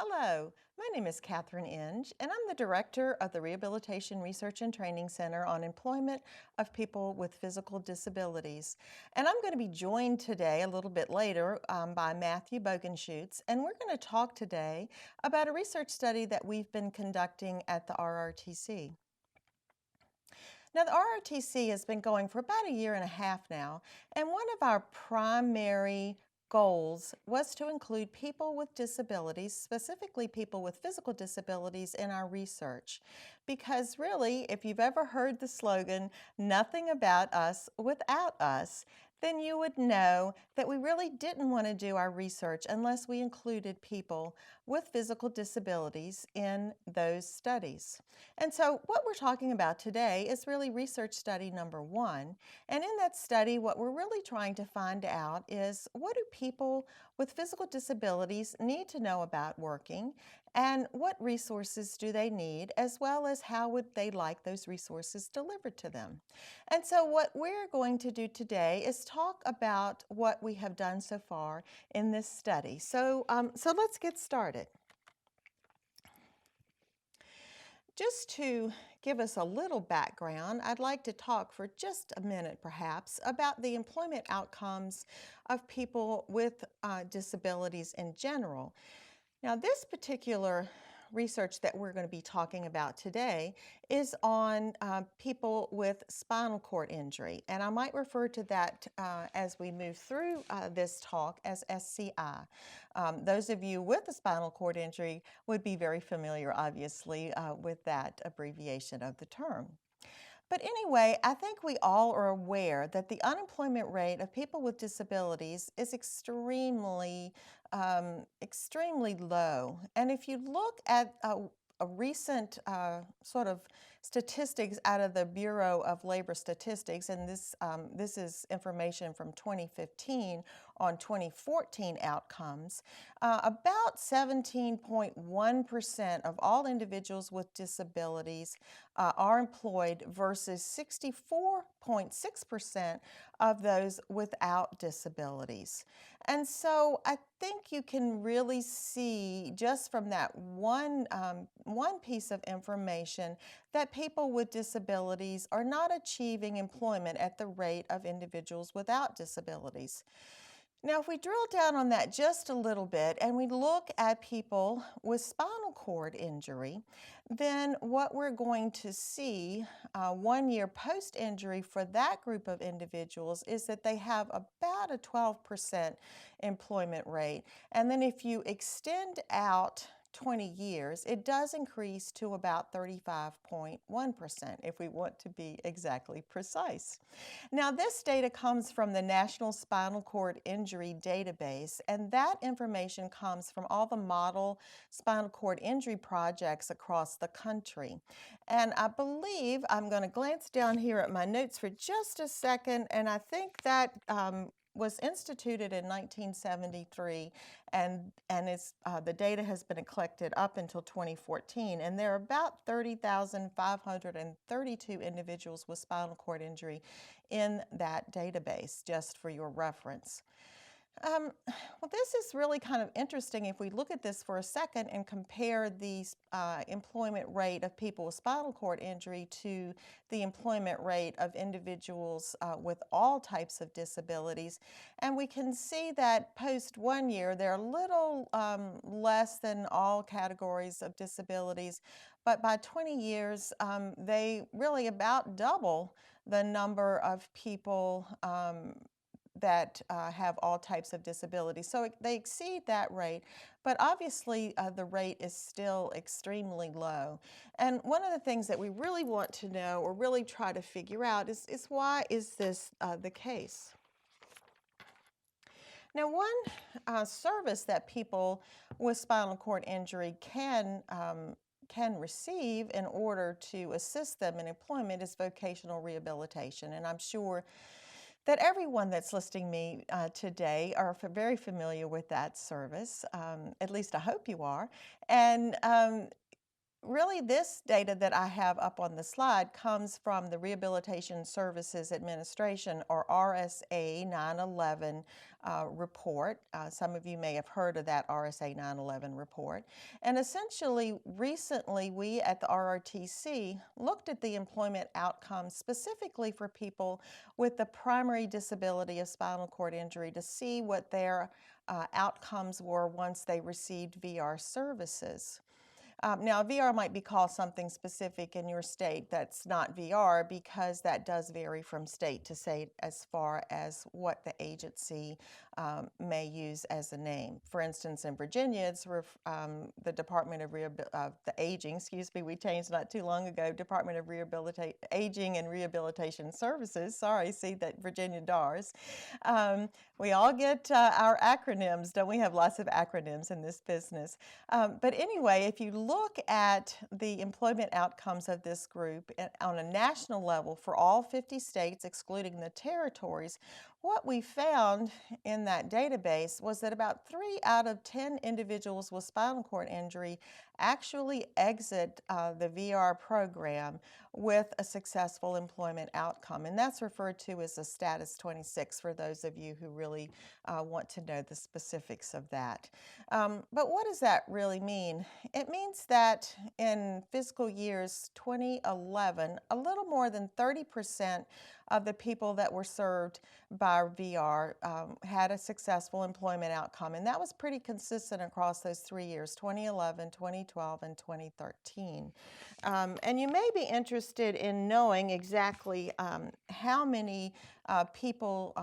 Hello, my name is Katherine Inge, and I'm the Director of the Rehabilitation Research and Training Center on Employment of People with Physical Disabilities. And I'm going to be joined today, a little bit later, by Matthew Bogenschutz, and we're going to talk today about a research study that we've been conducting at the RRTC. Now, the RRTC has been going for about a year and a half now, and one of our primary goals was to include people with disabilities, specifically people with physical disabilities, in our research. Because really, if you've ever heard the slogan, "Nothing about us without us," then you would know that we really didn't want to do our research unless we included people with physical disabilities in those studies. And so what we're talking about today is really research study number 1. And in that study, what we're really trying to find out is, what do people with physical disabilities need to know about working, and what resources do they need, as well as how would they like those resources delivered to them. And so what we're going to do today is talk about what we have done so far in this study. So let's get started. Just to give us a little background, I'd like to talk for just a minute, perhaps, about the employment outcomes of people with disabilities in general. Now, this particular research that we're going to be talking about today is on people with spinal cord injury, and I might refer to that as we move through this talk as SCI. Those of you with a spinal cord injury would be very familiar, obviously, with that abbreviation of the term. But anyway, I think we all are aware that the unemployment rate of people with disabilities is extremely low. And if you look at a recent sort of statistics out of the Bureau of Labor Statistics, and this is information from 2015 on 2014 outcomes, about 17.1% of all individuals with disabilities are employed versus 64.6% of those without disabilities. And so I think you can really see just from that one piece of information that people with disabilities are not achieving employment at the rate of individuals without disabilities. Now, if we drill down on that just a little bit and we look at people with spinal cord injury, then what we're going to see 1 year post-injury for that group of individuals is that they have about a 12% employment rate. And then if you extend out 20 years, it does increase to about 35.1% if we want to be exactly precise. Now, this data comes from the National Spinal Cord Injury Database, and that information comes from all the model spinal cord injury projects across the country. And I believe, I'm going to glance down here at my notes for just a second, and I think that was instituted in 1973, and the data has been collected up until 2014, and there are about 30,532 individuals with spinal cord injury in that database, just for your reference. Well, this is really kind of interesting if we look at this for a second and compare the employment rate of people with spinal cord injury to the employment rate of individuals with all types of disabilities. And we can see that post 1 year, they're a little less than all categories of disabilities, but by 20 years, they really about double the number of people that have all types of disabilities. So they exceed that rate, but obviously the rate is still extremely low. And one of the things that we really want to know, or really try to figure out, is why is this the case? Now, one service that people with spinal cord injury can receive in order to assist them in employment is vocational rehabilitation. And I'm sure that everyone that's listening me today are very familiar with that service. At least I hope you are. And Really, this data that I have up on the slide comes from the Rehabilitation Services Administration, or RSA 911 report. Some of you may have heard of that RSA 911 report. And essentially, recently, we at the RRTC looked at the employment outcomes specifically for people with the primary disability of spinal cord injury to see what their outcomes were once they received VR services. Now, VR might be called something specific in your state that's not VR, because that does vary from state to state as far as what the agency may use as a name. For instance, in Virginia, it's the Department of the Aging, excuse me, we changed not too long ago, Department of Aging and Rehabilitation Services. Sorry, see that Virginia DARS. We all get our acronyms, don't we? Have lots of acronyms in this business. But anyway, if you look at the employment outcomes of this group on a national level for all 50 states, excluding the territories, what we found in that database was that about 3 out of 10 individuals with spinal cord injury actually exit the VR program with a successful employment outcome. And that's referred to as a status 26 for those of you who really want to know the specifics of that. But what does that really mean? It means that in fiscal years 2011, a little more than 30% of the people that were served by VR had a successful employment outcome. And that was pretty consistent across those 3 years, 2011, 2012, and 2013. And you may be interested in knowing exactly how many people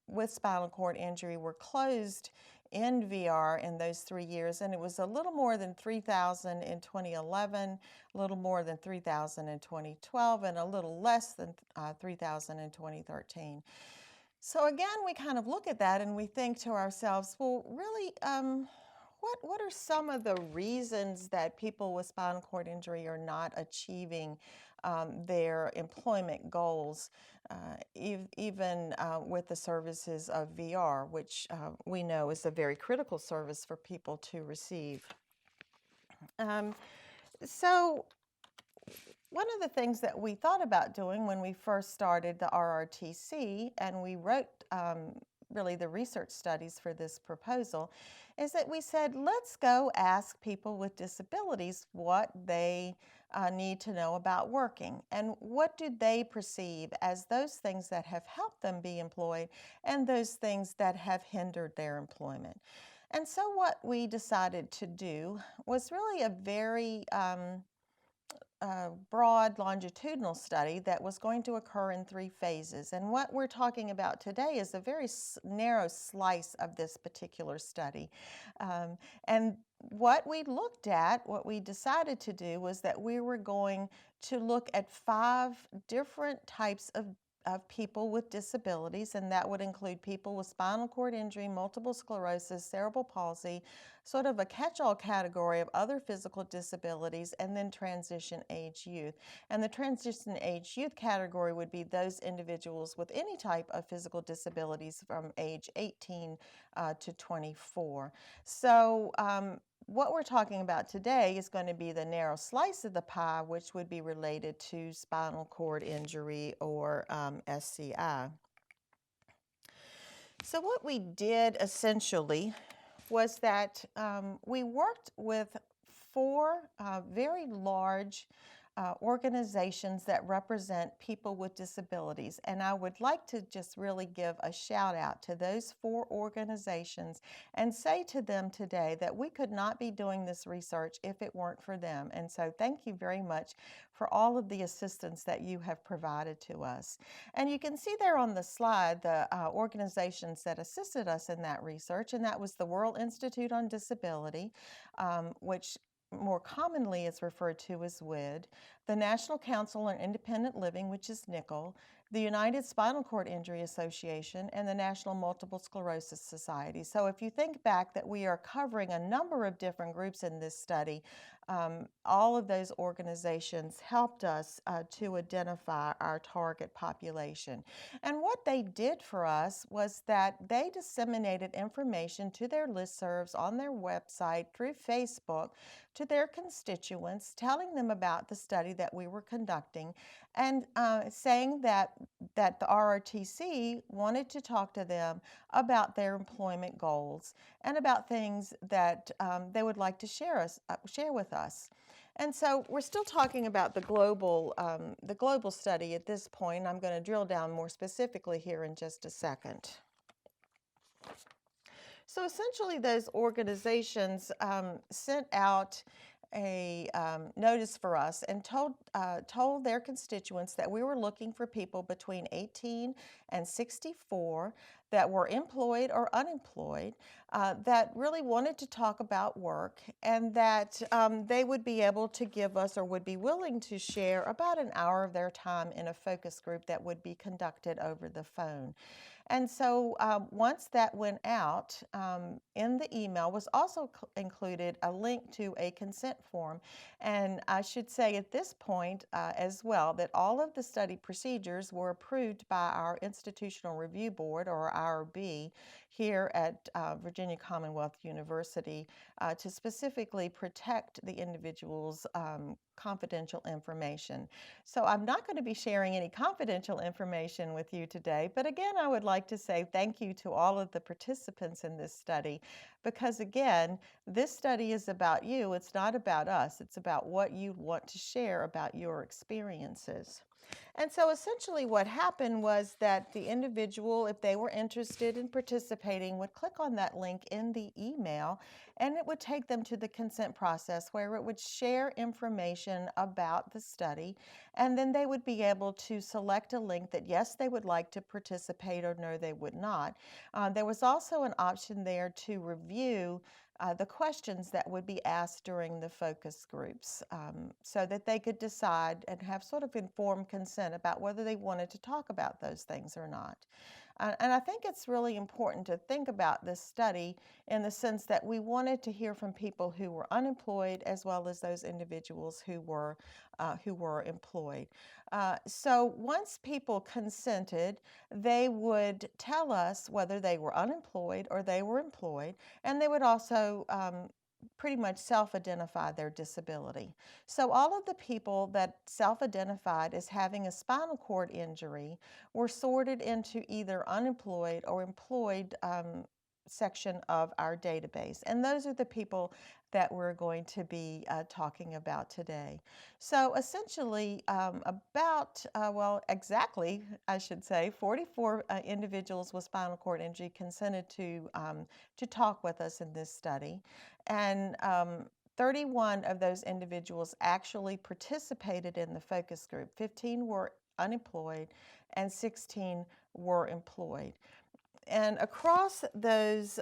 with spinal cord injury were closed in VR in those 3 years, and it was a little more than 3,000 in 2011, a little more than 3,000 in 2012, and a little less than 3,000 in 2013. So again, we kind of look at that and we think to ourselves, well, really, what are some of the reasons that people with spinal cord injury are not achieving their employment goals, even with the services of VR, which we know is a very critical service for people to receive. So one of the things that we thought about doing when we first started the RRTC, and we wrote really the research studies for this proposal, is that we said, let's go ask people with disabilities what they need to know about working, and what do they perceive as those things that have helped them be employed and those things that have hindered their employment. And so what we decided to do was really a very broad longitudinal study that was going to occur in 3 phases. And what we're talking about today is a very narrow slice of this particular study. And what we looked at, what we decided to do, was that we were going to look at 5 different types of people with disabilities, and that would include people with spinal cord injury, multiple sclerosis, cerebral palsy, sort of a catch-all category of other physical disabilities, and then transition age youth. And the transition age youth category would be those individuals with any type of physical disabilities from age 18 to 24. So what we're talking about today is going to be the narrow slice of the pie, which would be related to spinal cord injury, or SCI. So what we did essentially was that we worked with 4 very large organizations that represent people with disabilities. And I would like to just really give a shout out to those 4 organizations and say to them today that we could not be doing this research if it weren't for them. And so thank you very much for all of the assistance that you have provided to us. And you can see there on the slide the organizations that assisted us in that research, and that was the World Institute on Disability, which more commonly is referred to as WID, the National Council on Independent Living, which is NICL, the United Spinal Cord Injury Association, and the National Multiple Sclerosis Society. So if you think back that we are covering a number of different groups in this study, all of those organizations helped us to identify our target population. And what they did for us was that they disseminated information to their listservs on their website through Facebook to their constituents, telling them about the study that we were conducting and saying that the RRTC wanted to talk to them about their employment goals and about things that they would like to share with us. And so we're still talking about the global study at this point. I'm going to drill down more specifically here in just a second. So essentially, those organizations sent out a notice for us and told their constituents that we were looking for people between 18 and 64 that were employed or unemployed, that really wanted to talk about work, and that they would be able to give us or would be willing to share about an hour of their time in a focus group that would be conducted over the phone. And so once that went out, in the email was also included a link to a consent form. And I should say at this point as well that all of the study procedures were approved by our Institutional Review Board, or IRB, here at Virginia Commonwealth University to specifically protect the individual's confidential information. So I'm not going to be sharing any confidential information with you today, but again, I would like to say thank you to all of the participants in this study, because again, this study is about you. It's not about us. It's about what you want to share about your experiences. And so essentially what happened was that the individual, if they were interested in participating, would click on that link in the email, and it would take them to the consent process where it would share information about the study, and then they would be able to select a link that yes, they would like to participate, or no, they would not. There was also an option there to review the questions that would be asked during the focus groups, so that they could decide and have sort of informed consent about whether they wanted to talk about those things or not. And I think it's really important to think about this study in the sense that we wanted to hear from people who were unemployed as well as those individuals who were employed. So once people consented, they would tell us whether they were unemployed or they were employed, and they would also pretty much self-identify their disability. So all of the people that self-identified as having a spinal cord injury were sorted into either unemployed or employed section of our database. And those are the people that we're going to be talking about today. So essentially exactly, I should say, 44 individuals with spinal cord injury consented to talk with us in this study. And 31 of those individuals actually participated in the focus group. 15 were unemployed and 16 were employed. And across those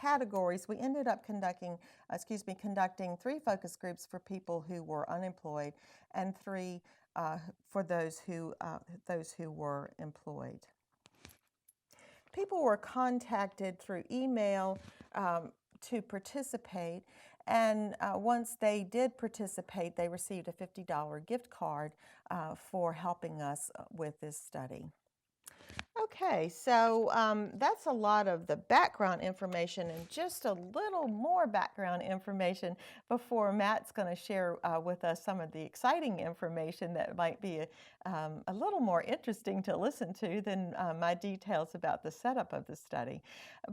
categories, we ended up conducting 3 focus groups for people who were unemployed and 3 for those who were employed. People were contacted through email to participate, and once they did participate, they received a $50 gift card for helping us with this study. Okay, so that's a lot of the background information, and just a little more background information before Matt's going to share with us some of the exciting information that might be a little more interesting to listen to than my details about the setup of the study.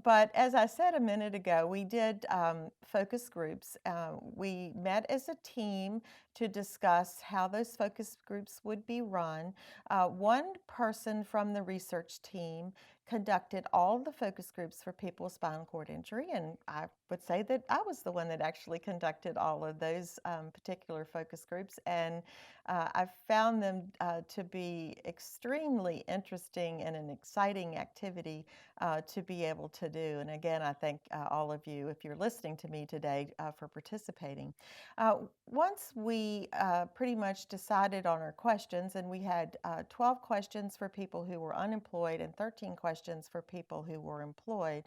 But as I said a minute ago, we did focus groups. We met as a team to discuss how those focus groups would be run. One person from the research team conducted all the focus groups for people with spinal cord injury, and I would say that I was the one that actually conducted all of those particular focus groups, and I found them to be extremely interesting and an exciting activity to be able to do. And again, I thank all of you, if you're listening to me today, for participating. Once we pretty much decided on our questions, and we had 12 questions for people who were unemployed and 13 questions for people who were employed.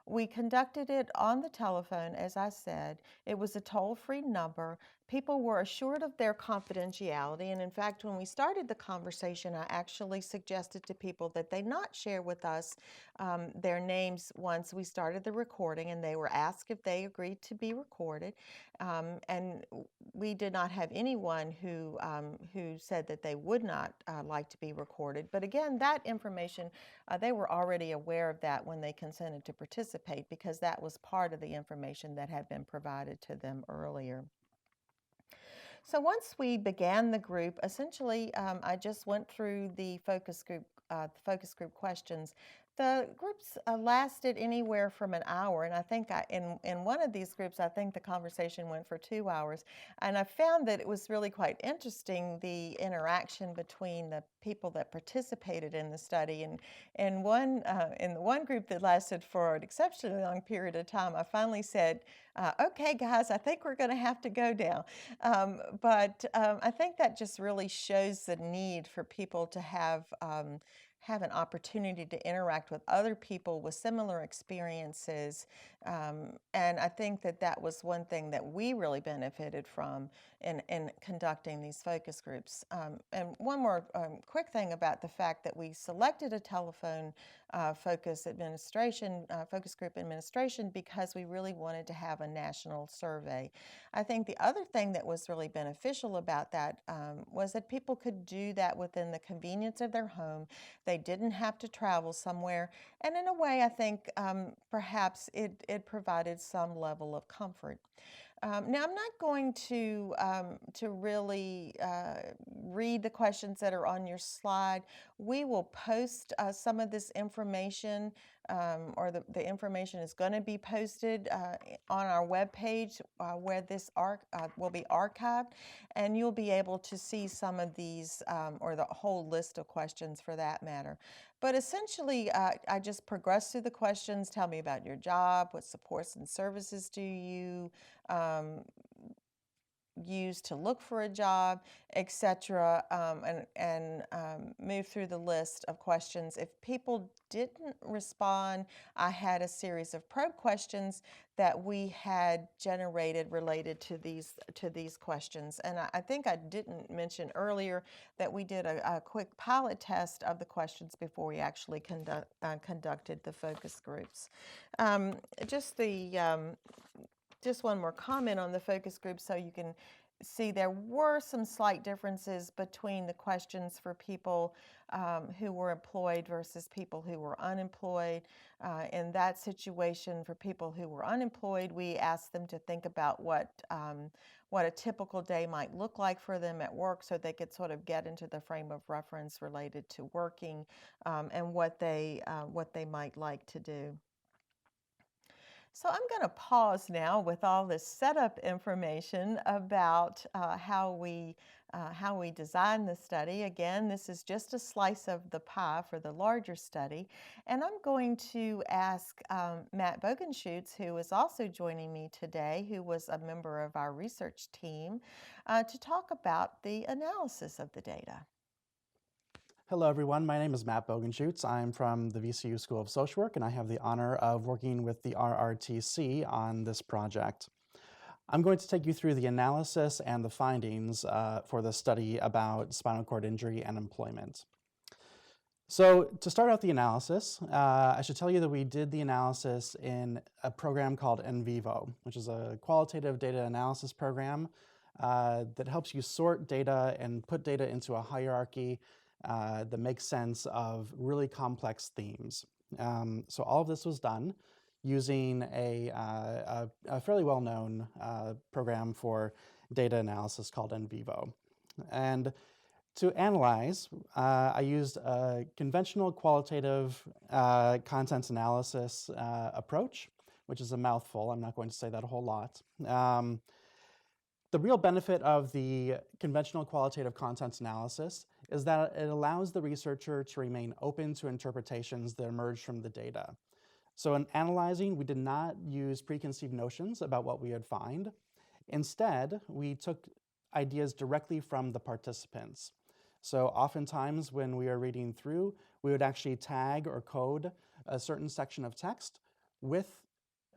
We conducted it on the telephone, as I said. It was a toll-free number. People were assured of their confidentiality, and in fact, when we started the conversation, I actually suggested to people that they not share with us their names once we started the recording, and they were asked if they agreed to be recorded. And we did not have anyone who said that they would not like to be recorded. But again, that information, they were already aware of that when they consented to participate, because that was part of the information that had been provided to them earlier. So once we began the group, essentially, I just went through the focus group questions. The groups lasted anywhere from an hour, and I think in one of these groups, I think the conversation went for 2 hours. And I found that it was really quite interesting, the interaction between the people that participated in the study. And in the one group that lasted for an exceptionally long period of time, I finally said, "Okay, guys, I think we're going to have to go now." But I think that just really shows the need for people to have an opportunity to interact with other people with similar experiences. And I think that that was one thing that we really benefited from in conducting these focus groups. And one more quick thing about the fact that we selected a telephone focus group administration, because we really wanted to have a national survey. I think the other thing that was really beneficial about that was that people could do that within the convenience of their home. They didn't have to travel somewhere. And in a way, I think perhaps it provided some level of comfort. Now, I'm not going to really read the questions that are on your slide. We will post some of this information, or the information is going to be posted on our webpage where this will be archived, and you'll be able to see some of these, or the whole list of questions for that matter. But essentially, I just progressed through the questions. Tell me about your job. What supports and services do you use to look for a job, etc., and move through the list of questions. If people didn't respond, I had a series of probe questions that we had generated related to these questions. And I think I didn't mention earlier that we did a quick pilot test of the questions before we actually conducted the focus groups. Just one more comment on the focus group, so you can see there were some slight differences between the questions for people who were employed versus people who were unemployed. In that situation, for people who were unemployed, we asked them to think about what a typical day might look like for them at work, so they could sort of get into the frame of reference related to working, and what they might like to do. So I'm going to pause now with all this setup information about how we designed the study. Again, this is just a slice of the pie for the larger study. And I'm going to ask Matt Bogenschutz, who is also joining me today, who was a member of our research team, to talk about the analysis of the data. Hello, everyone. My name is Matt Bogenschutz. I'm from the VCU School of Social Work, and I have the honor of working with the RRTC on this project. I'm going to take you through the analysis and the findings for the study about spinal cord injury and employment. So to start out the analysis, I should tell you that we did the analysis in a program called NVivo, which is a qualitative data analysis program that helps you sort data and put data into a hierarchy that makes sense of really complex themes. So all of this was done using a fairly well-known program for data analysis called NVivo. And To analyze, I used a conventional qualitative content analysis approach, which is a mouthful. I'm not going to say that a whole lot. The real benefit of the conventional qualitative content analysis is that it allows the researcher to remain open to interpretations that emerge from the data. So in analyzing, we did not use preconceived notions about what we would find. Instead, we took ideas directly from the participants. So oftentimes when we are reading through, we would actually tag or code a certain section of text with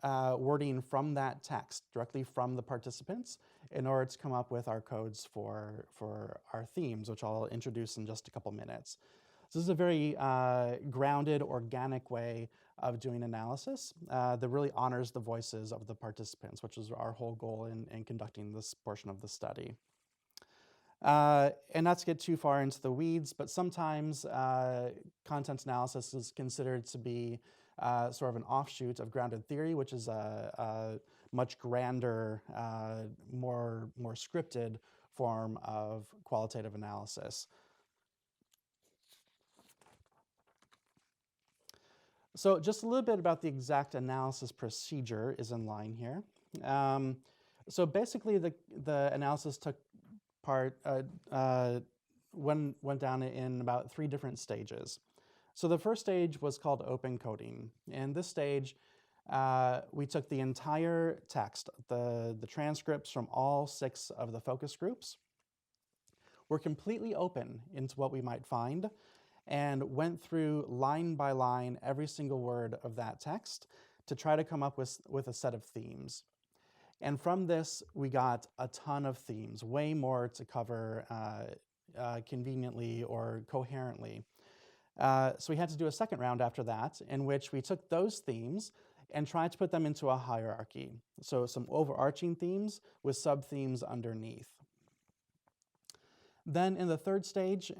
wording from that text, directly from the participants, in order to come up with our codes for our themes, which I'll introduce in just a couple minutes. So this is a very grounded, organic way of doing analysis that really honors the voices of the participants, which is our whole goal in conducting this portion of the study. And not to get too far into the weeds, but sometimes content analysis is considered to be sort of an offshoot of grounded theory, which is a much grander, more scripted form of qualitative analysis. So just a little bit about the exact analysis procedure is in line here. So basically the analysis took part, went down in about 3 different stages. So the first stage was called open coding. In this stage, we took the entire text, the transcripts from all 6 of the focus groups. We're completely open into what we might find and went through line by line every single word of that text to try to come up with a set of themes. And from this, we got a ton of themes, way more to cover conveniently or coherently. So we had to do a second round after that, in which we took those themes and tried to put them into a hierarchy. So some overarching themes with sub-themes underneath. Then in the third stage,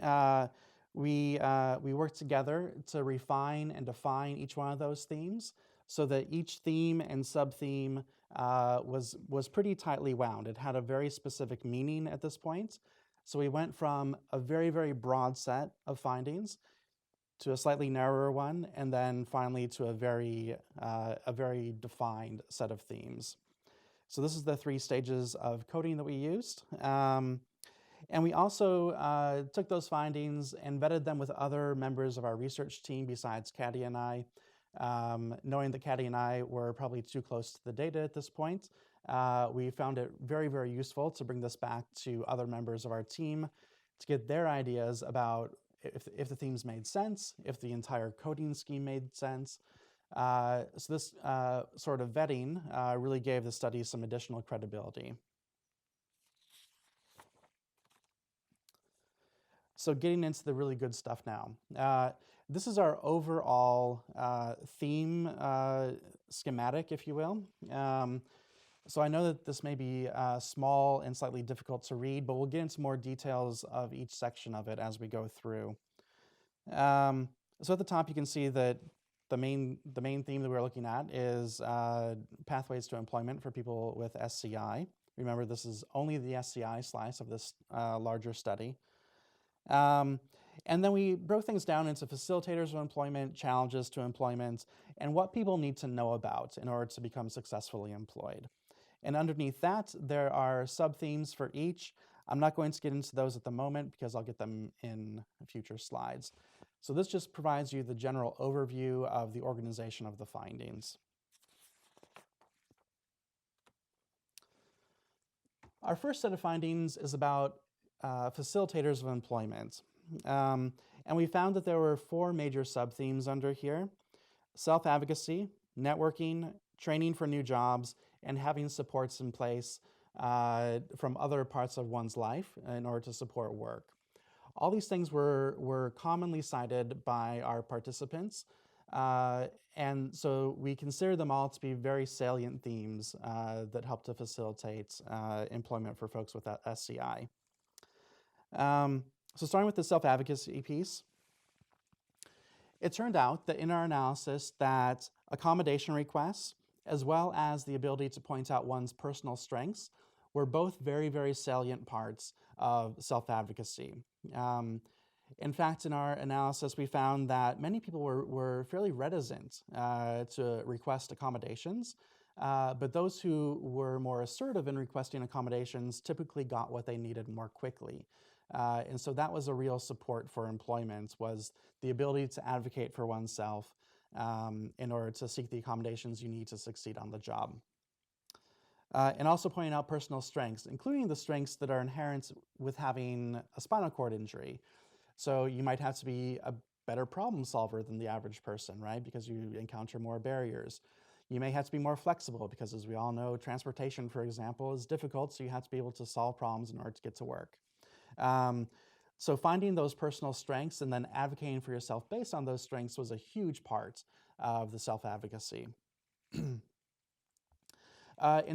we worked together to refine and define each one of those themes so that each theme and sub-theme was pretty tightly wound. It had a very specific meaning at this point. So we went from a very, very broad set of findings to a slightly narrower one, and then finally to a very defined set of themes. So this is the 3 stages of coding that we used. And we also took those findings and vetted them with other members of our research team besides Katty and I. Knowing that Katty and I were probably too close to the data at this point, we found it very, very useful to bring this back to other members of our team to get their ideas about if the themes made sense, if the entire coding scheme made sense. So this sort of vetting really gave the study some additional credibility. So getting into the really good stuff now. This is our overall theme schematic, if you will. So I know that this may be small and slightly difficult to read, but we'll get into more details of each section of it as we go through. So at the top, you can see that the main theme that we're looking at is pathways to employment for people with SCI. Remember, this is only the SCI slice of this larger study. And then we broke things down into facilitators of employment, challenges to employment, and what people need to know about in order to become successfully employed. And underneath that, there are sub-themes for each. I'm not going to get into those at the moment because I'll get them in future slides. So this just provides you the general overview of the organization of the findings. Our first set of findings is about facilitators of employment. And we found that there were 4 major sub-themes under here: self-advocacy, networking, training for new jobs, and having supports in place from other parts of one's life in order to support work. All these things were commonly cited by our participants, and so we consider them all to be very salient themes that help to facilitate employment for folks with SCI. So starting with the self-advocacy piece, it turned out that in our analysis that accommodation requests, as well as the ability to point out one's personal strengths, were both very, very salient parts of self-advocacy. In fact, in our analysis, we found that many people were fairly reticent to request accommodations, but those who were more assertive in requesting accommodations typically got what they needed more quickly. And so that was a real support for employment, was the ability to advocate for oneself in order to seek the accommodations you need to succeed on the job. And also pointing out personal strengths, including the strengths that are inherent with having a spinal cord injury. So you might have to be a better problem solver than the average person, right? Because you encounter more barriers. You may have to be more flexible because, as we all know, transportation, for example, is difficult, so you have to be able to solve problems in order to get to work. So finding those personal strengths and then advocating for yourself based on those strengths was a huge part of the self-advocacy. In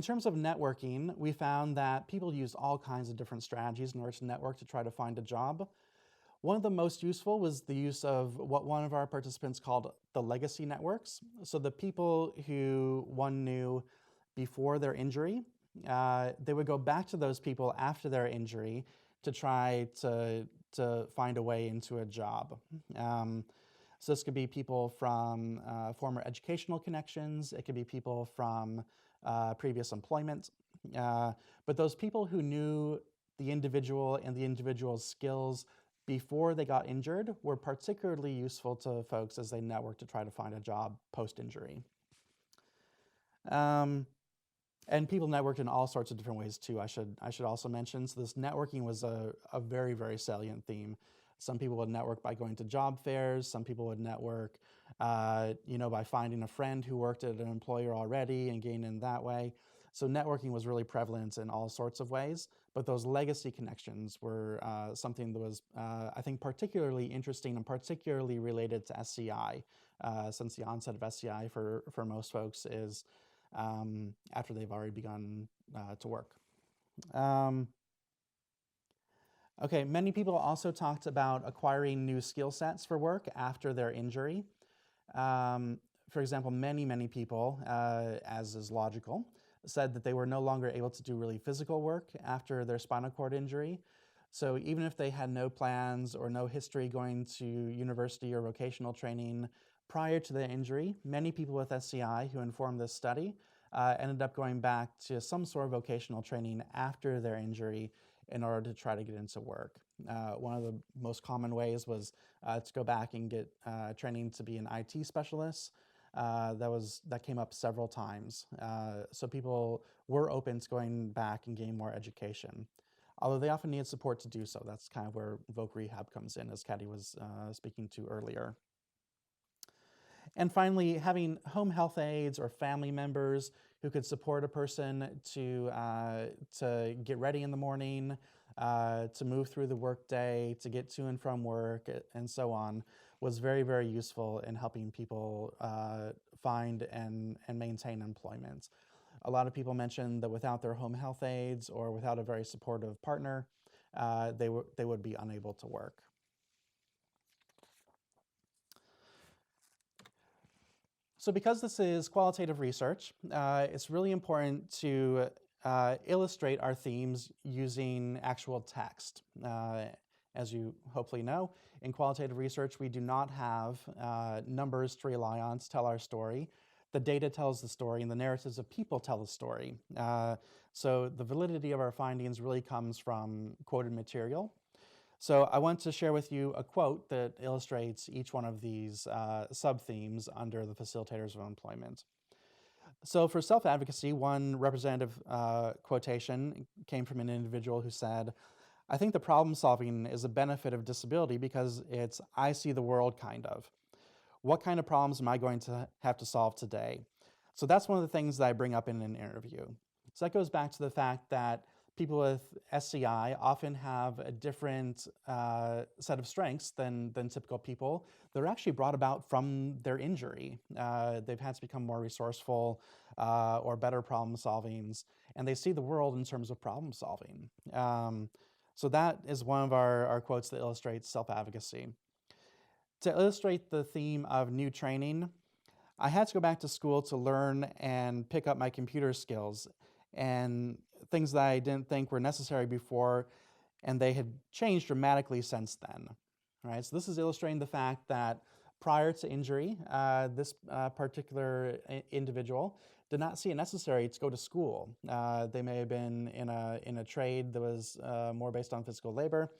terms of networking, we found that people used all kinds of different strategies in order to network to try to find a job. One of the most useful was the use of what one of our participants called the legacy networks. So the people who one knew before their injury, they would go back to those people after their injury to try to find a way into a job. So this could be people from former educational connections. It could be people from previous employment. But those people who knew the individual and the individual's skills before they got injured were particularly useful to folks as they network to try to find a job post-injury. And people networked in all sorts of different ways too, I should also mention. So this networking was a very, very salient theme. Some people would network by going to job fairs. Some people would network by finding a friend who worked at an employer already and gaining in that way. So networking was really prevalent in all sorts of ways, but those legacy connections were something that was, I think, particularly interesting and particularly related to SCI, since the onset of SCI for most folks is after they've already begun to work. Okay, many people also talked about acquiring new skill sets for work after their injury. For example, many people, as is logical, said that they were no longer able to do really physical work after their spinal cord injury. So even if they had no plans or no history going to university or vocational training prior to their injury, many people with SCI who informed this study ended up going back to some sort of vocational training after their injury in order to try to get into work. One of the most common ways was to go back and get training to be an IT specialist. That came up several times. So people were open to going back and getting more education, although they often needed support to do so. That's kind of where Voc Rehab comes in, as Kathy was speaking to earlier. And finally, having home health aides or family members who could support a person to get ready in the morning, to move through the workday, to get to and from work, and so on, was very, very useful in helping people find and maintain employment. A lot of people mentioned that without their home health aides or without a very supportive partner, they would be unable to work. So because this is qualitative research, it's really important to illustrate our themes using actual text. As you hopefully know, in qualitative research, we do not have numbers to rely on to tell our story. The data tells the story, and the narratives of people tell the story. So the validity of our findings really comes from quoted material. So I want to share with you a quote that illustrates each one of these sub-themes under the Facilitators of Employment. So for self-advocacy, one representative quotation came from an individual who said, "I think the problem solving is a benefit of disability because it's I see the world kind of. What kind of problems am I going to have to solve today?" So that's one of the things that I bring up in an interview. So that goes back to the fact that people with SCI often have a different set of strengths than typical people. They're actually brought about from their injury. They've had to become more resourceful or better problem solvings, and they see the world in terms of problem solving. So that is one of our quotes that illustrates self-advocacy. To illustrate the theme of new training, I had to go back to school to learn and pick up my computer skills, and things that I didn't think were necessary before and they had changed dramatically since then. Right? So this is illustrating the fact that prior to injury, this particular individual did not see it necessary to go to school. They may have been in a trade that was more based on physical labor.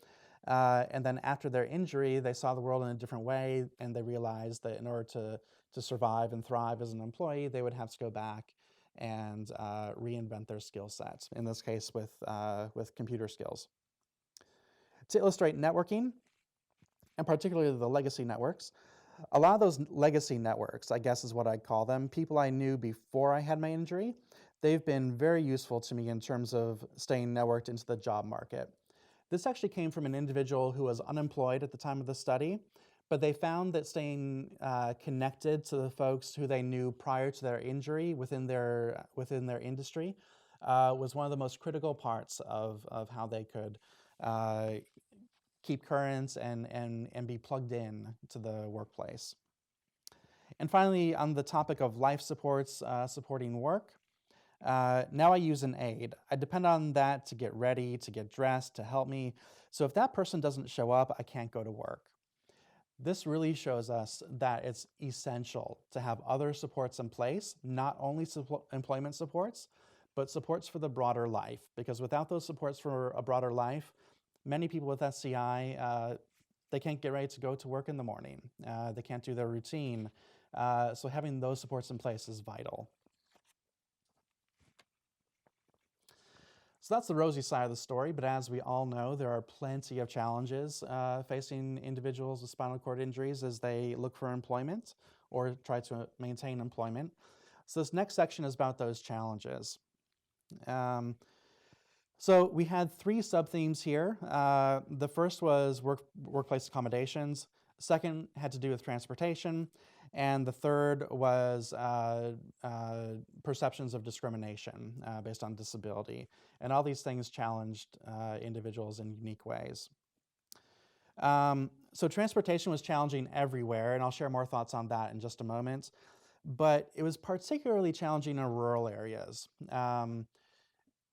And then after their injury, they saw the world in a different way, and they realized that in order to survive and thrive as an employee, they would have to go back and reinvent their skill set, in this case with computer skills. To illustrate networking, and particularly the legacy networks, a lot of those legacy networks, I guess is what I'd call them, people I knew before I had my injury, they've been very useful to me in terms of staying networked into the job market. This actually came from an individual who was unemployed at the time of the study, but they found that staying connected to the folks who they knew prior to their injury within their industry was one of the most critical parts of how they could keep current and be plugged in to the workplace. And finally, on the topic of life supports supporting work, now I use an aide. I depend on that to get ready, to get dressed, to help me. So if that person doesn't show up, I can't go to work. This really shows us that it's essential to have other supports in place, not only employment supports, but supports for the broader life. Because without those supports for a broader life, many people with SCI, they can't get ready to go to work in the morning. They can't do their routine. So having those supports in place is vital. So that's the rosy side of the story, but as we all know, there are plenty of challenges facing individuals with spinal cord injuries as they look for employment or try to maintain employment. So this next section is about those challenges. So we had three sub-themes here. The first was workplace accommodations. Second had to do with transportation. And the third was perceptions of discrimination based on disability. And all these things challenged individuals in unique ways. So transportation was challenging everywhere, and I'll share more thoughts on that in just a moment. But it was particularly challenging in rural areas.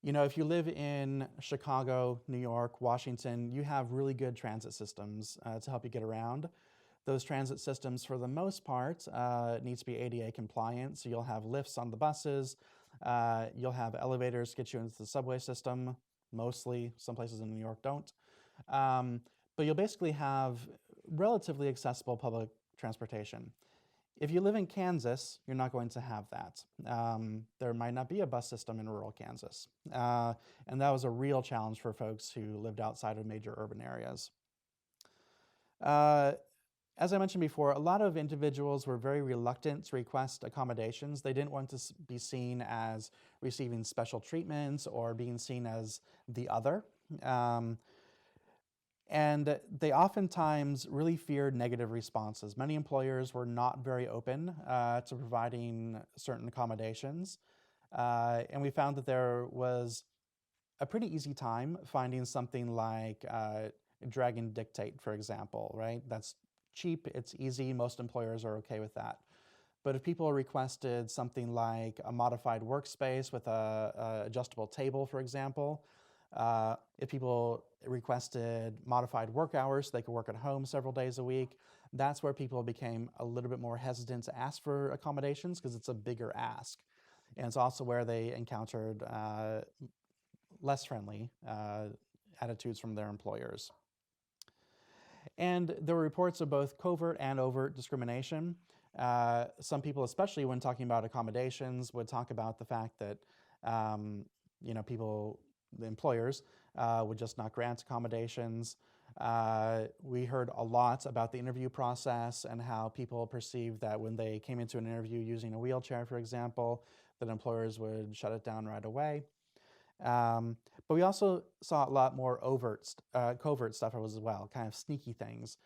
You know, if you live in Chicago, New York, Washington, you have really good transit systems to help you get around. Those transit systems, for the most part, need to be ADA compliant. So you'll have lifts on the buses. You'll have elevators to get you into the subway system. Mostly, some places in New York don't. But you'll basically have relatively accessible public transportation. If you live in Kansas, you're not going to have that. There might not be a bus system in rural Kansas. And that was a real challenge for folks who lived outside of major urban areas. As I mentioned before, a lot of individuals were very reluctant to request accommodations. They didn't want to be seen as receiving special treatments or being seen as the other. And they oftentimes really feared negative responses. Many employers were not very open to providing certain accommodations. And we found that there was a pretty easy time finding something like drag and dictate, for example, right? That's cheap, it's easy, most employers are okay with that. But if people requested something like a modified workspace with a adjustable table, for example, if people requested modified work hours so they could work at home several days a week, that's where people became a little bit more hesitant to ask for accommodations because it's a bigger ask. And it's also where they encountered less friendly attitudes from their employers. And there were reports of both covert and overt discrimination. Some people, especially when talking about accommodations, would talk about the fact that you know, the employers would just not grant accommodations. We heard a lot about the interview process and how people perceived that when they came into an interview using a wheelchair, for example, that employers would shut it down right away. But we also saw a lot more covert stuff as well, kind of sneaky things.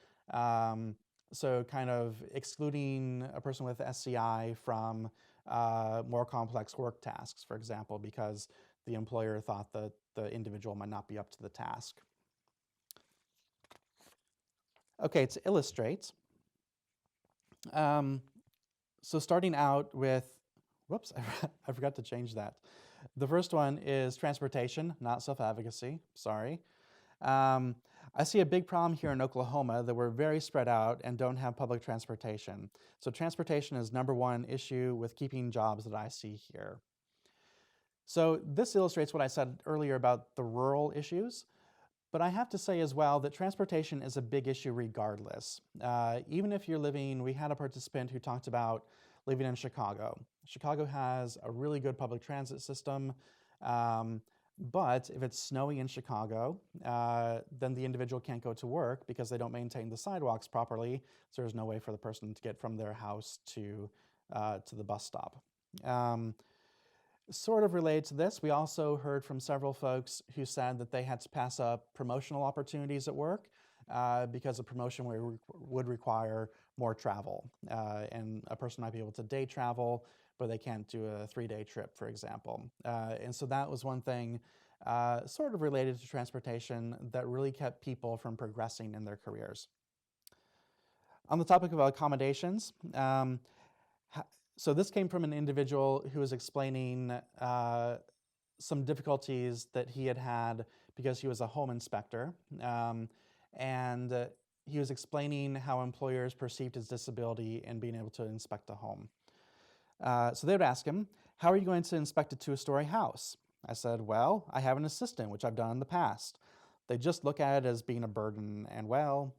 So kind of excluding a person with SCI from more complex work tasks, for example, because the employer thought that the individual might not be up to the task. Okay, to illustrate, so starting out with, whoops, I forgot to change that. The first one is transportation, not self-advocacy, sorry. I see a big problem here in Oklahoma that we're very spread out and don't have public transportation. So transportation is number one issue with keeping jobs that I see here. So this illustrates what I said earlier about the rural issues. But I have to say as well that transportation is a big issue regardless. Even if you're living, we had a participant who talked about living in Chicago. Chicago has a really good public transit system, but if it's snowy in Chicago, then the individual can't go to work because they don't maintain the sidewalks properly, so there's no way for the person to get from their house to the bus stop. Sort of related to this, we also heard from several folks who said that they had to pass up promotional opportunities at work because a promotion would require more travel. And a person might be able to day travel, but they can't do a 3-day trip, for example. And so that was one thing sort of related to transportation that really kept people from progressing in their careers. On the topic of accommodations, so this came from an individual who was explaining some difficulties that he had had because he was a home inspector. And he was explaining how employers perceived his disability in being able to inspect a home. So they would ask him, how are you going to inspect a 2-story house? I said, well, I have an assistant, which I've done in the past. They just look at it as being a burden, and well,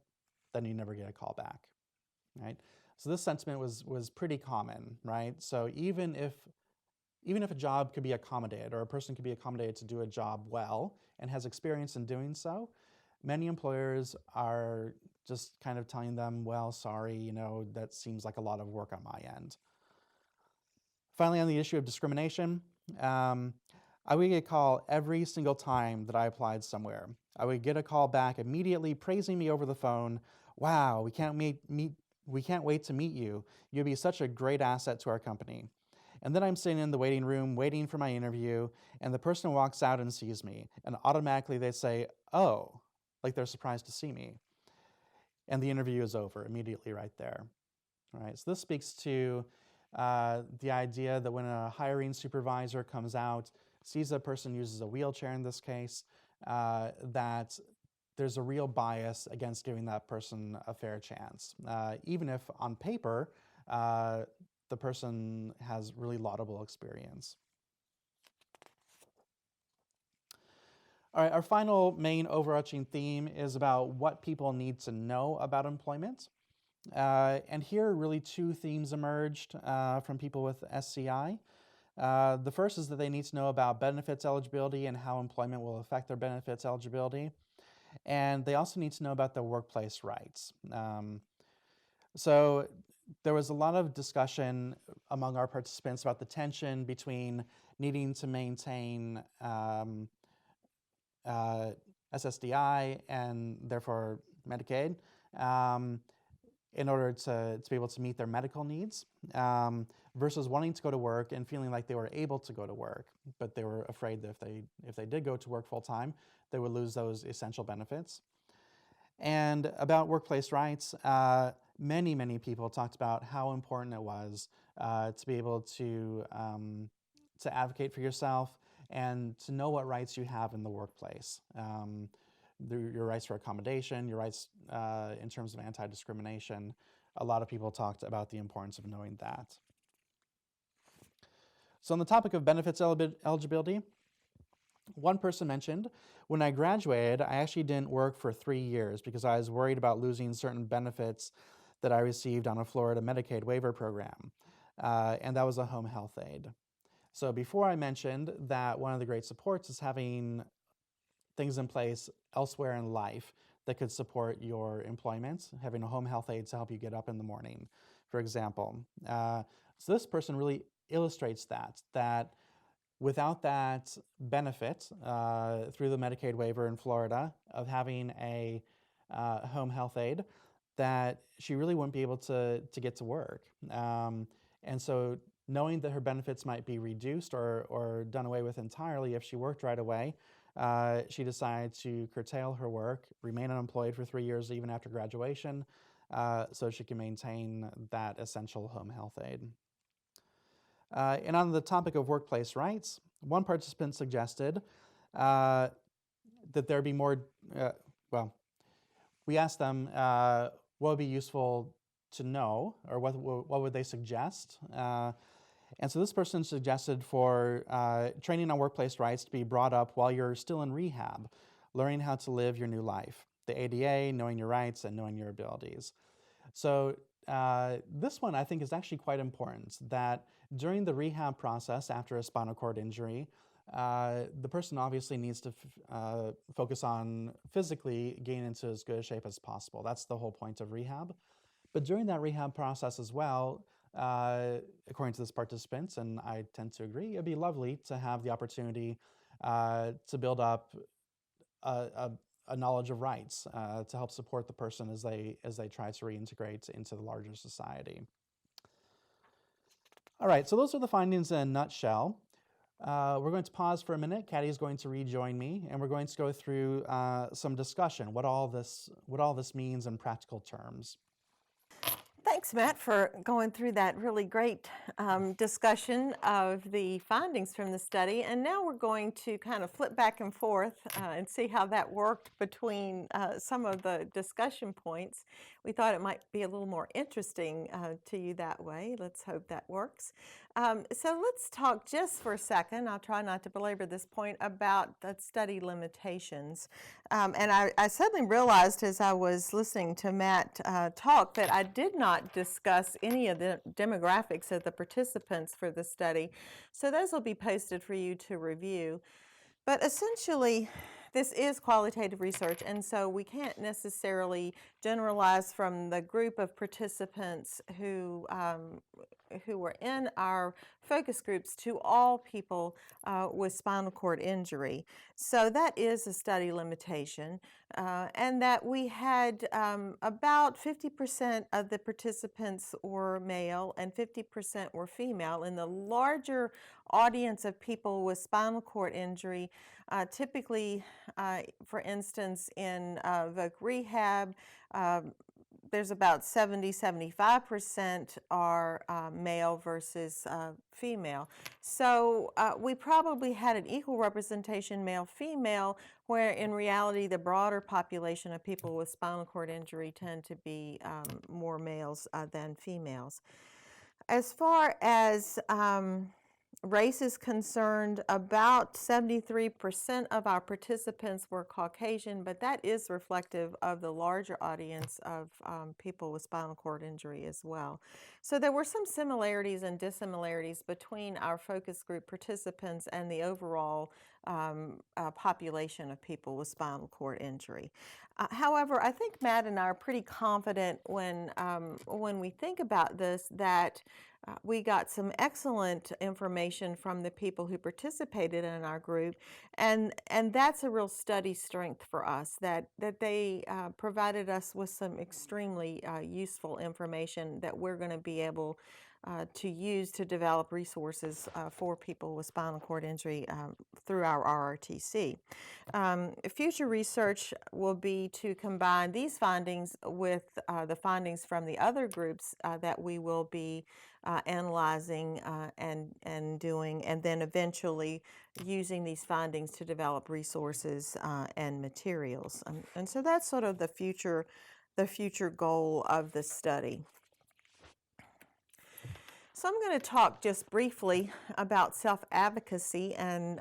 then you never get a call back, right? So this sentiment was pretty common, right? So even if a job could be accommodated or a person could be accommodated to do a job well and has experience in doing so, many employers are just kind of telling them, well, sorry, that seems like a lot of work on my end. Finally, on the issue of discrimination, I would get a call every single time that I applied somewhere. I would get a call back immediately praising me over the phone. Wow, we can't wait to meet you. You'll be such a great asset to our company. And then I'm sitting in the waiting room waiting for my interview, and the person walks out and sees me, and automatically they say, oh, like they're surprised to see me. And the interview is over immediately right there. All right, so this speaks to the idea that when a hiring supervisor comes out, sees a person uses a wheelchair in this case, that there's a real bias against giving that person a fair chance, even if on paper the person has really laudable experience. All right, our final main overarching theme is about what people need to know about employment. And here really 2 themes emerged from people with SCI. The first is that they need to know about benefits eligibility and how employment will affect their benefits eligibility. And they also need to know about their workplace rights. So there was a lot of discussion among our participants about the tension between needing to maintain SSDI and therefore Medicaid in order to be able to meet their medical needs versus wanting to go to work and feeling like they were able to go to work, but they were afraid that if they did go to work full time, they would lose those essential benefits. And about workplace rights, many people talked about how important it was to be able to advocate for yourself and to know what rights you have in the workplace. Your rights for accommodation, your rights in terms of anti-discrimination. A lot of people talked about the importance of knowing that. So on the topic of benefits eligibility, one person mentioned, when I graduated, I actually didn't work for 3 years because I was worried about losing certain benefits that I received on a Florida Medicaid waiver program, and that was a home health aide. So before I mentioned that one of the great supports is having things in place elsewhere in life that could support your employment, having a home health aide to help you get up in the morning, for example. So this person really illustrates that without that benefit through the Medicaid waiver in Florida of having a home health aide, that she really wouldn't be able to get to work. And so knowing that her benefits might be reduced or done away with entirely if she worked right away, she decided to curtail her work, remain unemployed for 3 years even after graduation, so she can maintain that essential home health aid. And on the topic of workplace rights, one participant suggested that there be more, well, we asked them what would be useful to know, or what would they suggest. And so this person suggested for training on workplace rights to be brought up while you're still in rehab, learning how to live your new life. The ADA, knowing your rights, and knowing your abilities. So this one I think is actually quite important, that during the rehab process after a spinal cord injury, the person obviously needs to focus on physically getting into as good a shape as possible. That's the whole point of rehab. But during that rehab process as well, according to this participant, and I tend to agree, it'd be lovely to have the opportunity to build up a knowledge of rights to help support the person as they try to reintegrate into the larger society. All right, so those are the findings in a nutshell. We're going to pause for a minute. Katty is going to rejoin me, and we're going to go through some discussion, what all this means in practical terms. Thanks, Matt, for going through that really great discussion of the findings from the study. And now we're going to kind of flip back and forth and see how that worked between some of the discussion points. We thought it might be a little more interesting to you that way. Let's hope that works. So let's talk just for a second, I'll try not to belabor this point, about the study limitations. And I suddenly realized as I was listening to Matt talk that I did not discuss any of the demographics of the participants for the study. So those will be posted for you to review. But essentially, this is qualitative research, and so we can't necessarily generalize from the group of participants who were in our focus groups to all people with spinal cord injury. So that is a study limitation, and that we had about 50% of the participants were male and 50% were female. In the larger audience of people with spinal cord injury, typically, for instance, in voc rehab, there's about 70–75% are male versus female. So we probably had an equal representation male-female, where in reality the broader population of people with spinal cord injury tend to be more males than females. As far as race is concerned, about 73% of our participants were Caucasian, but that is reflective of the larger audience of people with spinal cord injury as well. So there were some similarities and dissimilarities between our focus group participants and the overall population of people with spinal cord injury. However, I think Matt and I are pretty confident when we think about this that we got some excellent information from the people who participated in our group, and that's a real study strength for us, that they provided us with some extremely useful information that we're going to be able to use to develop resources for people with spinal cord injury through our RRTC. Future research will be to combine these findings with the findings from the other groups that we will be analyzing and doing, and then eventually using these findings to develop resources and materials. And so that's sort of the future goal of the study. So I'm going to talk just briefly about self-advocacy, and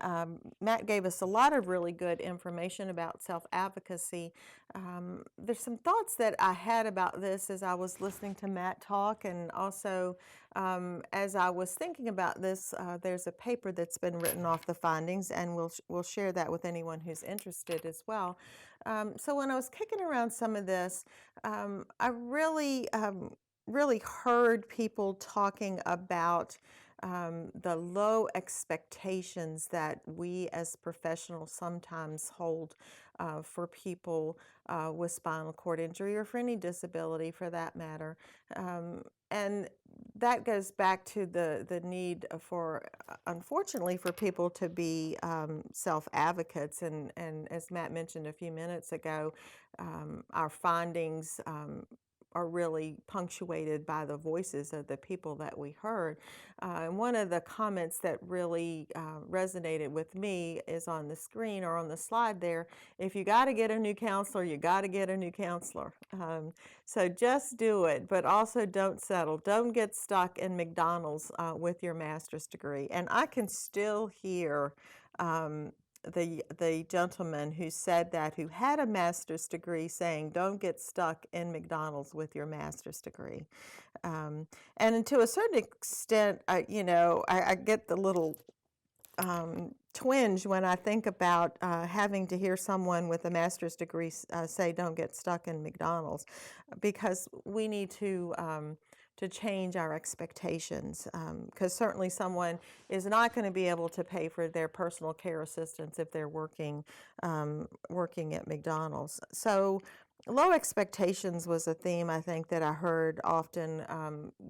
Matt gave us a lot of really good information about self-advocacy. There's some thoughts that I had about this as I was listening to Matt talk, and also as I was thinking about this, there's a paper that's been written off the findings, and we'll share that with anyone who's interested as well. So when I was kicking around some of this, I really heard people talking about the low expectations that we as professionals sometimes hold for people with spinal cord injury, or for any disability for that matter. And that goes back to the need for, unfortunately, for people to be self-advocates. And as Matt mentioned a few minutes ago, our findings are really punctuated by the voices of the people that we heard. And one of the comments that really resonated with me is on the screen or on the slide there. If you got to get a new counselor, you got to get a new counselor. So just do it, but also don't settle. Don't get stuck in McDonald's with your master's degree. And I can still hear the gentleman who said that, who had a master's degree, saying, "Don't get stuck in McDonald's with your master's degree." And to a certain extent, I get the little twinge when I think about having to hear someone with a master's degree say, "Don't get stuck in McDonald's," because we need to change our expectations, because certainly someone is not going to be able to pay for their personal care assistance if they're working at McDonald's. So low expectations was a theme, I think, that I heard often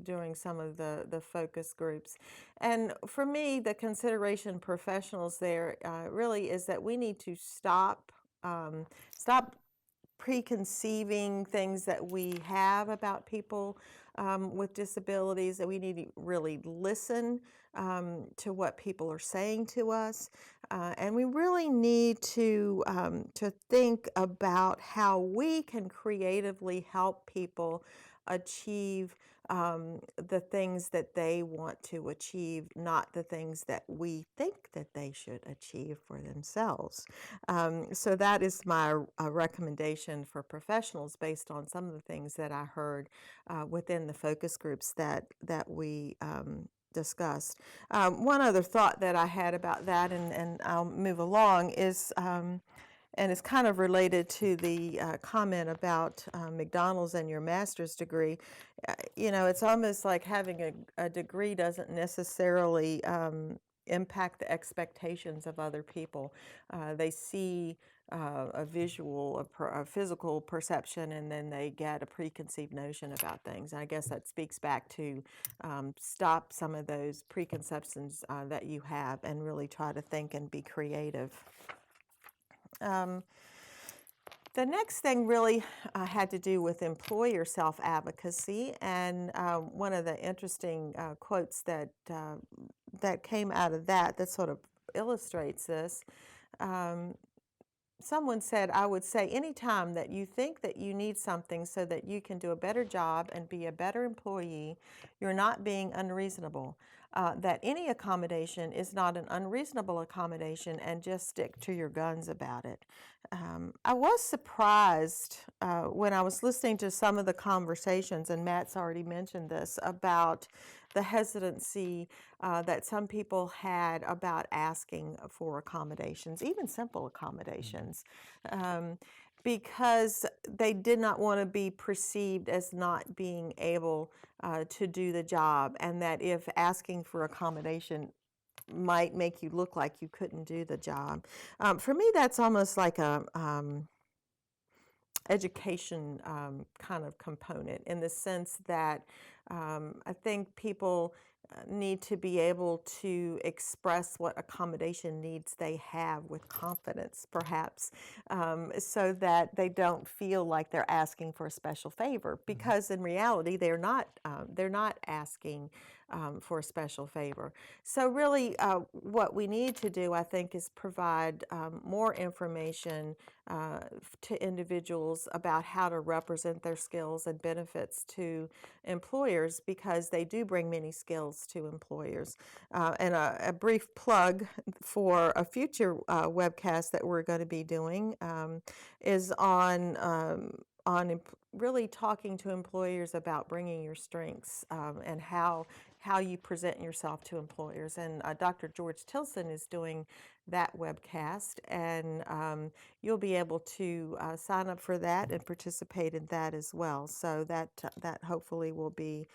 during some of the focus groups. And for me, the consideration professionals there really is that we need to stop preconceiving things that we have about people with disabilities, that we need to really listen to what people are saying to us. And we really need to think about how we can creatively help people achieve the things that they want to achieve, not the things that we think that they should achieve for themselves. So that is my recommendation for professionals based on some of the things that I heard within the focus groups that we discussed. One other thought that I had about that, and I'll move along, is and it's kind of related to the comment about McDonald's and your master's degree. It's almost like having a degree doesn't necessarily impact the expectations of other people. They see a visual, a physical perception, and then they get a preconceived notion about things. And I guess that speaks back to stop some of those preconceptions that you have and really try to think and be creative. The next thing really had to do with employer self-advocacy, and one of the interesting quotes that came out of that sort of illustrates this. Someone said, "I would say anytime that you think that you need something so that you can do a better job and be a better employee, you're not being unreasonable. That any accommodation is not an unreasonable accommodation, and just stick to your guns about it." I was surprised when I was listening to some of the conversations, and Matt's already mentioned this, about the hesitancy that some people had about asking for accommodations, even simple accommodations, because they did not want to be perceived as not being able to do the job, and that if asking for accommodation might make you look like you couldn't do the job. For me, that's almost like a education kind of component, in the sense that I think people need to be able to express what accommodation needs they have with confidence, perhaps, so that they don't feel like they're asking for a special favor, because in reality they're not asking for a special favor. So really what we need to do, I think, is provide more information to individuals about how to represent their skills and benefits to employers, because they do bring many skills to employers. And a brief plug for a future webcast that we're going to be doing is on really talking to employers about bringing your strengths and how you present yourself to employers. And Dr. George Tilson is doing that webcast, and you'll be able to sign up for that and participate in that as well. So that hopefully will be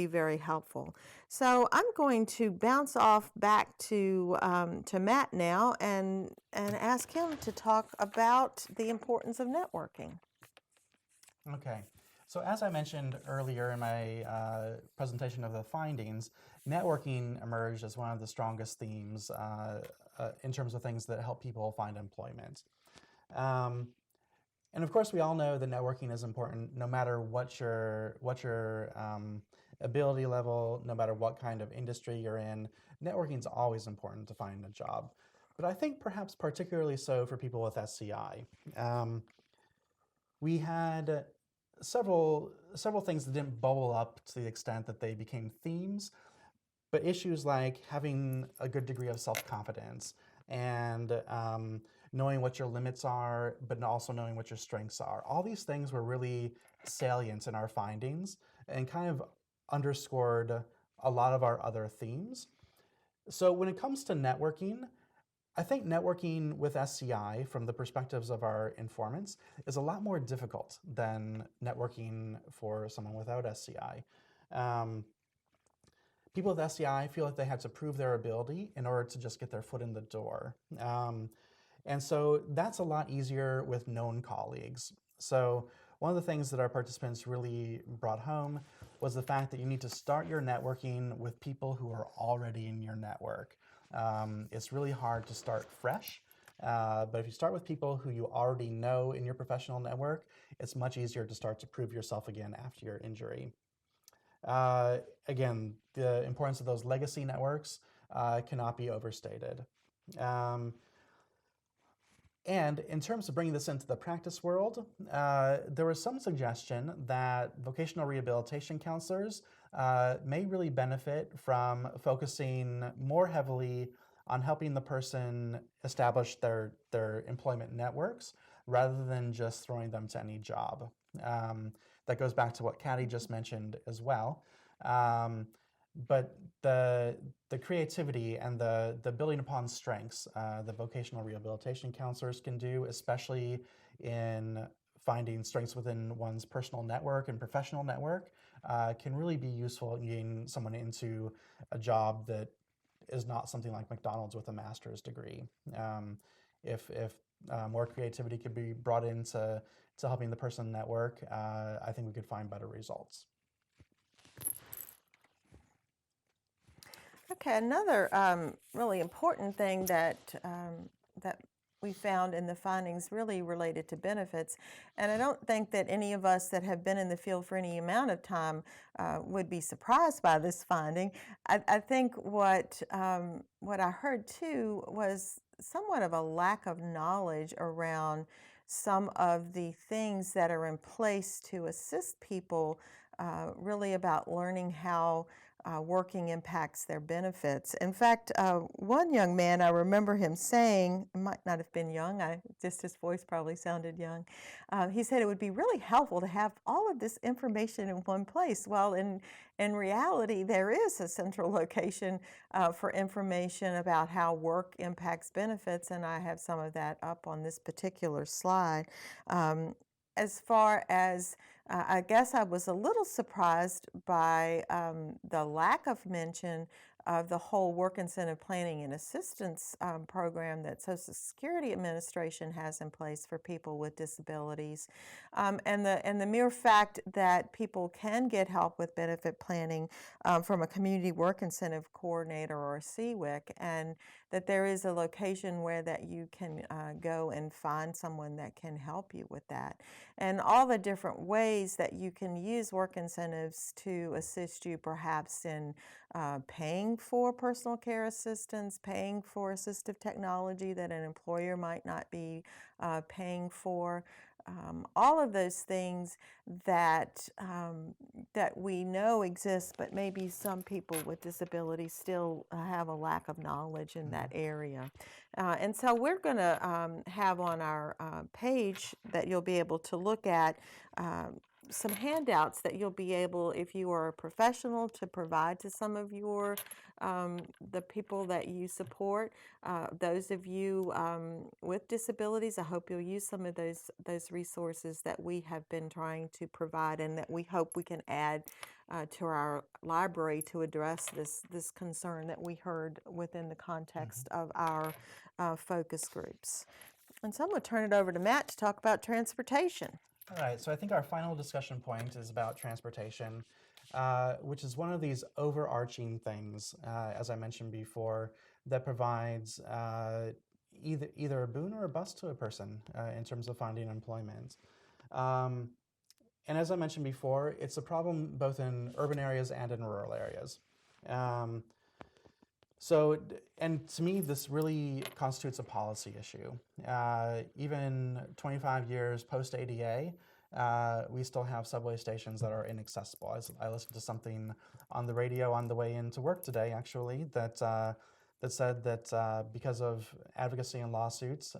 very helpful. So I'm going to bounce off back to Matt now and ask him to talk about the importance of networking. Okay. So as I mentioned earlier in my presentation of the findings, networking emerged as one of the strongest themes in terms of things that help people find employment. And of course, we all know that networking is important no matter what your ability level, no matter what kind of industry you're in. Networking is always important to find a job. But I think perhaps particularly so for people with SCI. We had several things that didn't bubble up to the extent that they became themes, but issues like having a good degree of self-confidence and knowing what your limits are, but also knowing what your strengths are. All these things were really salient in our findings and kind of underscored a lot of our other themes. So when it comes to networking, I think networking with SCI from the perspectives of our informants is a lot more difficult than networking for someone without SCI. People with SCI feel like they have to prove their ability in order to just get their foot in the door. And so that's a lot easier with known colleagues. So one of the things that our participants really brought home was the fact that you need to start your networking with people who are already in your network. It's really hard to start fresh, but if you start with people who you already know in your professional network, it's much easier to start to prove yourself again after your injury. Again, the importance of those legacy networks cannot be overstated. And in terms of bringing this into the practice world, there was some suggestion that vocational rehabilitation counselors may really benefit from focusing more heavily on helping the person establish their employment networks rather than just throwing them to any job. That goes back to what Katty just mentioned as well. But the creativity and the building upon strengths that vocational rehabilitation counselors can do, especially in finding strengths within one's personal network and professional network, can really be useful in getting someone into a job that is not something like McDonald's with a master's degree. If more creativity could be brought into helping the person network, I think we could find better results. Okay, another really important thing that we found in the findings really related to benefits, and I don't think that any of us that have been in the field for any amount of time would be surprised by this finding. I think what I heard too was somewhat of a lack of knowledge around some of the things that are in place to assist people really about learning how working impacts their benefits. In fact, one young man, I remember him saying, might not have been young, just his voice probably sounded young. He said it would be really helpful to have all of this information in one place. Well, in reality, there is a central location for information about how work impacts benefits, and I have some of that up on this particular slide. As far as I guess I was a little surprised by the lack of mention of the whole work incentive planning and assistance program that Social Security Administration has in place for people with disabilities, and the mere fact that people can get help with benefit planning from a community work incentive coordinator or a CWIC, and that there is a location where that you can go and find someone that can help you with that, and all the different ways that you can use work incentives to assist you perhaps in paying for personal care assistance, paying for assistive technology that an employer might not be paying for. All of those things that that we know exist, but maybe some people with disabilities still have a lack of knowledge in that area. And so we're going to have on our page that you'll be able to look at some handouts that you'll be able, if you are a professional, to provide to some of your the people that you support. Those of you with disabilities, I hope you'll use some of those resources that we have been trying to provide and that we hope we can add to our library to address this concern that we heard within the context of our focus groups. And so I'm going to turn it over to Matt to talk about transportation. All right, so I think our final discussion point is about transportation, which is one of these overarching things, as I mentioned before, that provides either a boon or a bust to a person in terms of finding employment. And as I mentioned before, it's a problem both in urban areas and in rural areas. And to me, this really constitutes a policy issue. Even 25 years post-ADA, we still have subway stations that are inaccessible. I listened to something on the radio on the way into work today, actually, that said that because of advocacy and lawsuits,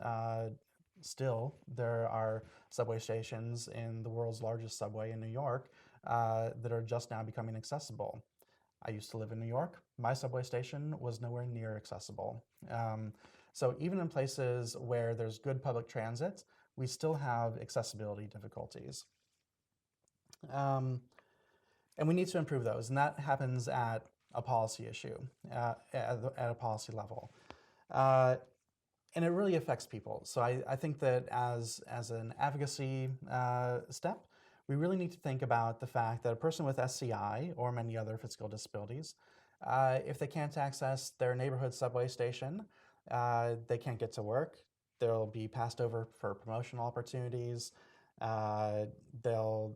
still there are subway stations in the world's largest subway in New York that are just now becoming accessible. I used to live in New York. My subway station was nowhere near accessible. So even in places where there's good public transit, we still have accessibility difficulties. And we need to improve those, and that happens at a policy issue, at a policy level. And it really affects people. So I think that as an advocacy step, we really need to think about the fact that a person with SCI or many other physical disabilities, if they can't access their neighborhood subway station, they can't get to work. They'll be passed over for promotional opportunities. They'll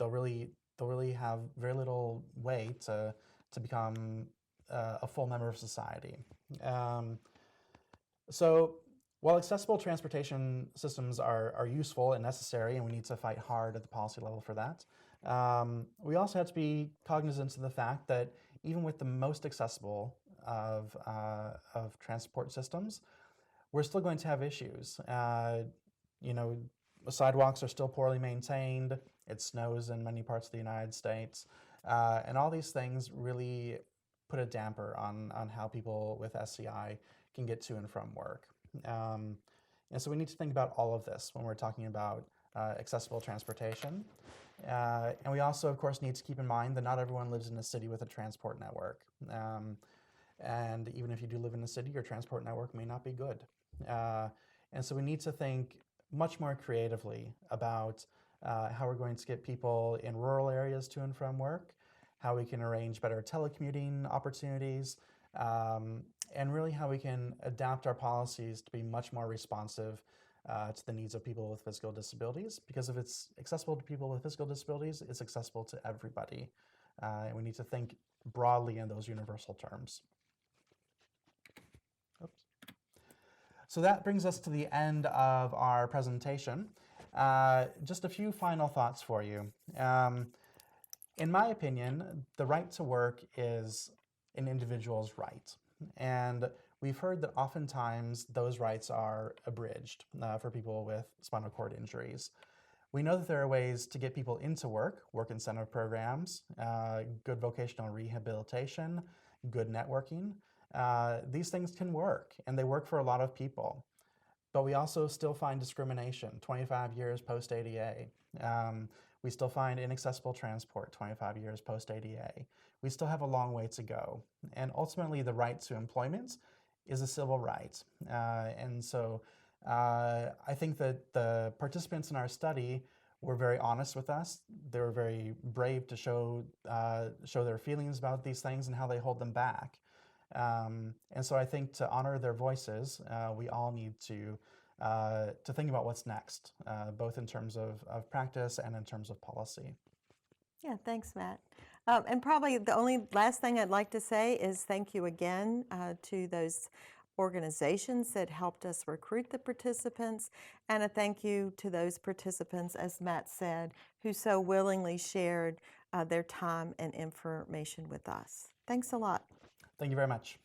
really have very little way to become a full member of society. So while accessible transportation systems are useful and necessary, and we need to fight hard at the policy level for that, we also have to be cognizant of the fact that even with the most accessible of transport systems, we're still going to have issues. Sidewalks are still poorly maintained. It snows in many parts of the United States. And all these things really put a damper on how people with SCI can get to and from work. And so we need to think about all of this when we're talking about accessible transportation. And we also, of course, need to keep in mind that not everyone lives in a city with a transport network. And even if you do live in a city, your transport network may not be good. And so we need to think much more creatively about how we're going to get people in rural areas to and from work, how we can arrange better telecommuting opportunities, and really how we can adapt our policies to be much more responsive to the needs of people with physical disabilities. Because if it's accessible to people with physical disabilities, it's accessible to everybody. And we need to think broadly in those universal terms. Oops. So that brings us to the end of our presentation. Just a few final thoughts for you. In my opinion, the right to work is an individual's right. And we've heard that oftentimes those rights are abridged for people with spinal cord injuries. We know that there are ways to get people into work incentive programs, good vocational rehabilitation, good networking. These things can work, and they work for a lot of people. But we also still find discrimination 25 years post-ADA. We still find inaccessible transport 25 years post-ADA. We still have a long way to go. And ultimately, the right to employment is a civil right. And so I think that the participants in our study were very honest with us. They were very brave to show their feelings about these things and how they hold them back. And so I think to honor their voices, we all need to think about what's next, both in terms of practice and in terms of policy. Yeah, thanks, Matt. And probably the only last thing I'd like to say is thank you again to those organizations that helped us recruit the participants, and a thank you to those participants, as Matt said, who so willingly shared their time and information with us. Thanks a lot. Thank you very much.